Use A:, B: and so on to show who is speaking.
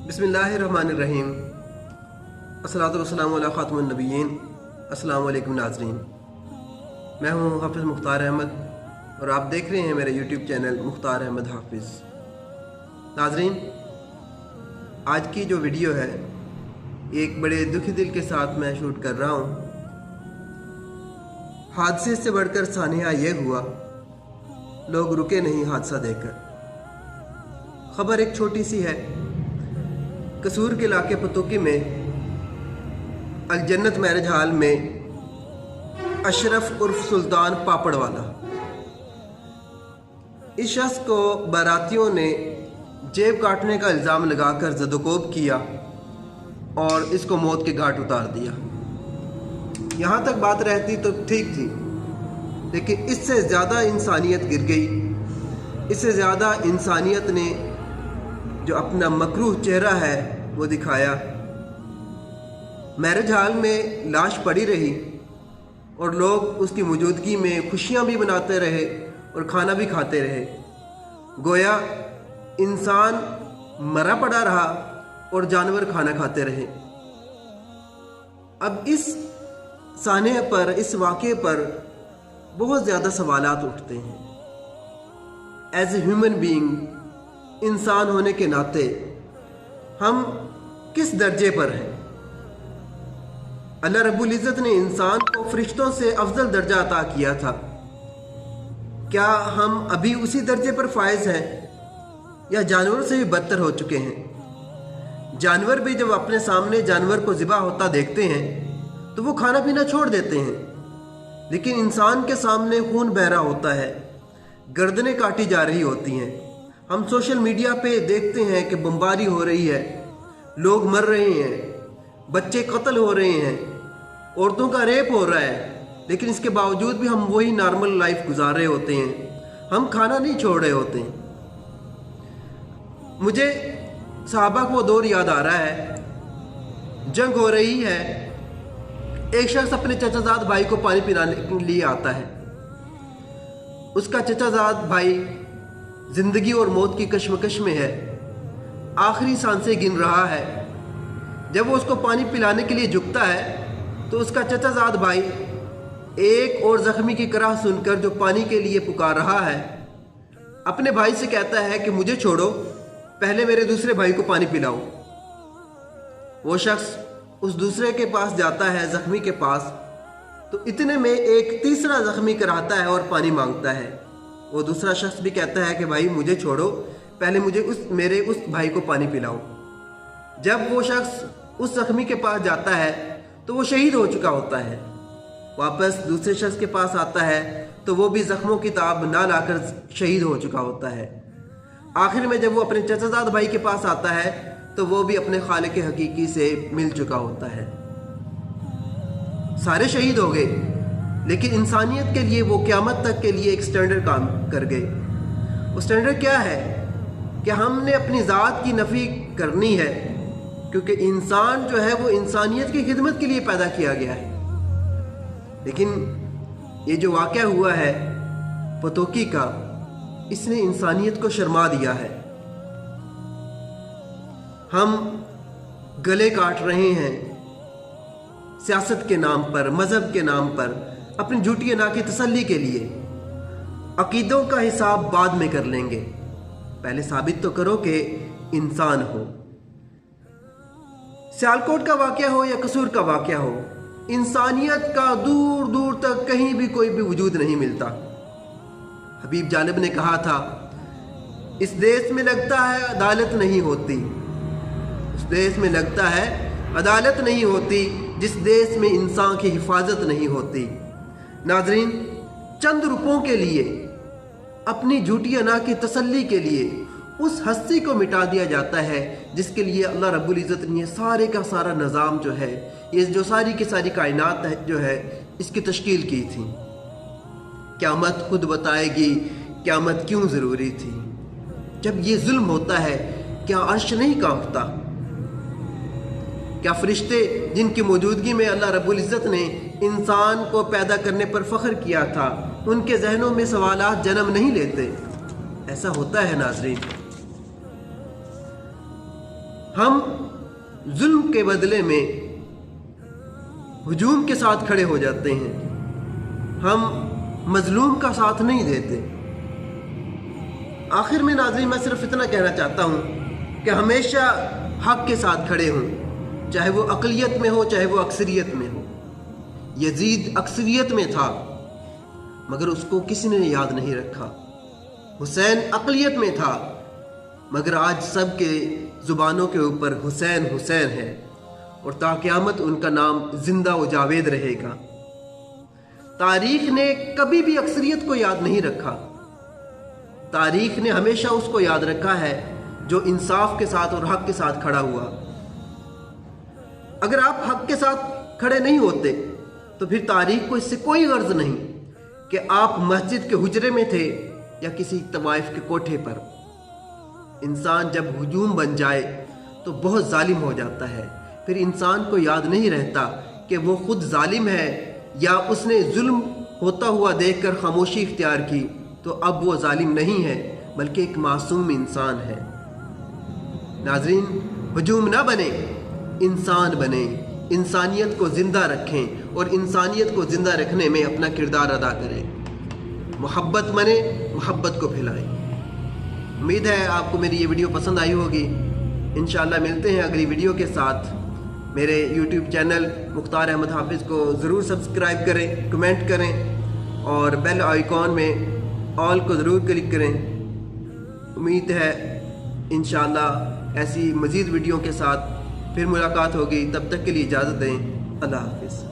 A: बिस्मिल्लाहिर्रहमानिर्रहीम। अस्सलातु वस्सलामु अला खातमुन नबिय्यीन। अस्सलामु अलैकुम नाज़रीन, मैं हूँ हाफिज़ मुख्तार अहमद और आप देख रहे हैं मेरे यूट्यूब चैनल मुख्तार अहमद हाफिज़। नाज़रीन, आज की जो वीडियो है एक बड़े दुखी दिल के साथ मैं शूट कर रहा हूँ। हादसे से बढ़कर सानिया ये हुआ, लोग रुके नहीं हादसा देखकर। खबर एक छोटी सी है। कसूर के इलाके पतोकी में अलजन्नत मैरिज हॉल में अशरफ उर्फ सुल्तान पापड़वाला, इस शख्स को बारातियों ने जेब काटने का इल्ज़ाम लगाकर ज़दोकोब किया और इसको मौत के घाट उतार दिया। यहाँ तक बात रहती तो ठीक थी, लेकिन इससे ज़्यादा इंसानियत गिर गई। इससे ज़्यादा इंसानियत ने जो अपना मकरूह चेहरा है वो दिखाया। मैरिज हॉल में लाश पड़ी रही और लोग उसकी मौजूदगी में खुशियाँ भी मनाते रहे और खाना भी खाते रहे। गोया इंसान मरा पड़ा रहा और जानवर खाना खाते रहे। अब इस साने पर, इस वाक़े पर बहुत ज़्यादा सवालात उठते हैं। एज ए ह्यूमन बीइंग, इंसान होने के नाते हम किस दर्जे पर हैं? अल्लाह रब्बुल इज़्ज़त ने इंसान को फरिश्तों से अफजल दर्जा अता किया था। क्या हम अभी उसी दर्जे पर फायज हैं या जानवरों से भी बदतर हो चुके हैं? जानवर भी जब अपने सामने जानवर को ज़िबा होता देखते हैं तो वो खाना पीना छोड़ देते हैं, लेकिन इंसान के सामने खून बह रहा होता है, गर्दनें काटी जा रही होती हैं। हम सोशल मीडिया पे देखते हैं कि बमबारी हो रही है, लोग मर रहे हैं, बच्चे कत्ल हो रहे हैं, औरतों का रेप हो रहा है, लेकिन इसके बावजूद भी हम वही नॉर्मल लाइफ गुजार रहे होते हैं। हम खाना नहीं छोड़ रहे होते हैं। मुझे सहाबा को वो दौर याद आ रहा है, जंग हो रही है, एक शख्स अपने चचाजाद भाई को पानी पिलाने के लिए आता है। उसका चचाजाद भाई जिंदगी और मौत की कश्मकश में है, आखिरी सांसें गिन रहा है। जब वो उसको पानी पिलाने के लिए झुकता है तो उसका चचाजाद भाई एक और जख्मी की कराह सुनकर जो पानी के लिए पुकार रहा है, अपने भाई से कहता है कि मुझे छोड़ो, पहले मेरे दूसरे भाई को पानी पिलाओ। वो शख्स उस दूसरे के पास जाता है, जख्मी के पास, तो इतने में एक तीसरा जख्मी कराहता है और पानी मांगता है। वो दूसरा शख्स भी कहता है कि भाई मुझे छोड़ो, पहले मुझे मेरे उस भाई को पानी पिलाओ। जब वो शख्स उस जख्मी के पास जाता है तो वो शहीद हो चुका होता है। वापस दूसरे शख्स के पास आता है तो वो भी जख्मों की ताब ना लाकर शहीद हो चुका होता है। आखिर में जब वो अपने चचाजाद भाई के पास आता है तो वो भी अपने खालिक हकीकी से मिल चुका होता है। सारे शहीद हो गए, लेकिन इंसानियत के लिए वो क़यामत तक के लिए एक स्टैंडर्ड काम कर गए। वो स्टैंडर्ड क्या है कि हमने अपनी ज़ात की नफ़ी करनी है, क्योंकि इंसान जो है वो इंसानियत की खिदमत के लिए पैदा किया गया है। लेकिन ये जो वाक़या हुआ है पतोकी का, इसने इंसानियत को शर्मा दिया है। हम गले काट रहे हैं सियासत के नाम पर, मज़हब के नाम पर, अपनी झूठी अना की तसल्ली के लिए। अकीदों का हिसाब बाद में कर लेंगे, पहले साबित तो करो कि इंसान हो। सियालकोट का वाक़या हो या कसूर का वाक़या हो, इंसानियत का दूर दूर तक कहीं भी कोई भी वजूद नहीं मिलता। हबीब जालिब ने कहा था, इस देश में लगता है अदालत नहीं होती, उस देश में लगता है अदालत नहीं होती, जिस देश में इंसान की हिफाजत नहीं होती। नाज़रीन, चंद रुपयों के लिए, अपनी झूठी अना की तसल्ली के लिए उस हस्ती को मिटा दिया जाता है जिसके लिए अल्लाह रब्बुल इज़्ज़त ने सारे का सारा निज़ाम जो है, ये जो सारी की सारी कायनात जो है, इसकी तश्कील की थी। क़यामत खुद बताएगी क़यामत क्यों ज़रूरी थी। जब ये जुल्म होता है, क्या अर्श नहीं कांपता? क्या फरिश्ते जिनकी मौजूदगी में अल्लाह रब्बुल इज़्ज़त ने इंसान को पैदा करने पर फ़ख्र किया था, उनके जहनों में सवालात जन्म नहीं लेते? ऐसा होता है नाज़रीन। हम जुल्म के बदले में हुजूम के साथ खड़े हो जाते हैं, हम मजलूम का साथ नहीं देते। आखिर में नाज़रीन मैं सिर्फ इतना कहना चाहता हूँ कि हमेशा हक़ के साथ खड़े हों, चाहे वो अक़लियत में हो चाहे वो अक्सरियत में हो। यजीद अक्सरियत में था मगर उसको किसी ने याद नहीं रखा। हुसैन अक़लियत में था मगर आज सब के ज़ुबानों के ऊपर हुसैन हुसैन है और ता क़यामत उनका नाम ज़िंदा व जावेद रहेगा। तारीख़ ने कभी भी अक्सरियत को याद नहीं रखा। तारीख़ ने हमेशा उसको याद रखा है जो इंसाफ के साथ और हक़ के साथ खड़ा हुआ। अगर आप हक़ के साथ खड़े नहीं होते तो फिर तारीख़ को इससे कोई गर्ज नहीं कि आप मस्जिद के हुजरे में थे या किसी तवाइफ के कोठे पर। इंसान जब हुजूम बन जाए तो बहुत जालिम हो जाता है, फिर इंसान को याद नहीं रहता कि वो खुद जालिम है या उसने जुल्म होता हुआ देखकर खामोशी इख्तियार की तो अब वो जालिम नहीं है बल्कि एक मासूम इंसान है। नाज़रीन, हुजूम ना बने, इंसान बने, इंसानियत को ज़िंदा रखें और इंसानियत को ज़िंदा रखने में अपना किरदार अदा करें। मोहब्बत बने, मोहब्बत को फैलाएं। उम्मीद है आपको मेरी ये वीडियो पसंद आई होगी। इंशाअल्लाह मिलते हैं अगली वीडियो के साथ। मेरे यूट्यूब चैनल मुख्तार अहमद हाफिज़ को ज़रूर सब्सक्राइब करें, कमेंट करें और बेल आइकॉन में ऑल को ज़रूर क्लिक करें। उम्मीद है इंशाअल्लाह ऐसी मज़ीद वीडियो के साथ फिर मुलाकात होगी। तब तक के लिए इजाज़त दें। अल्लाह हाफिज़।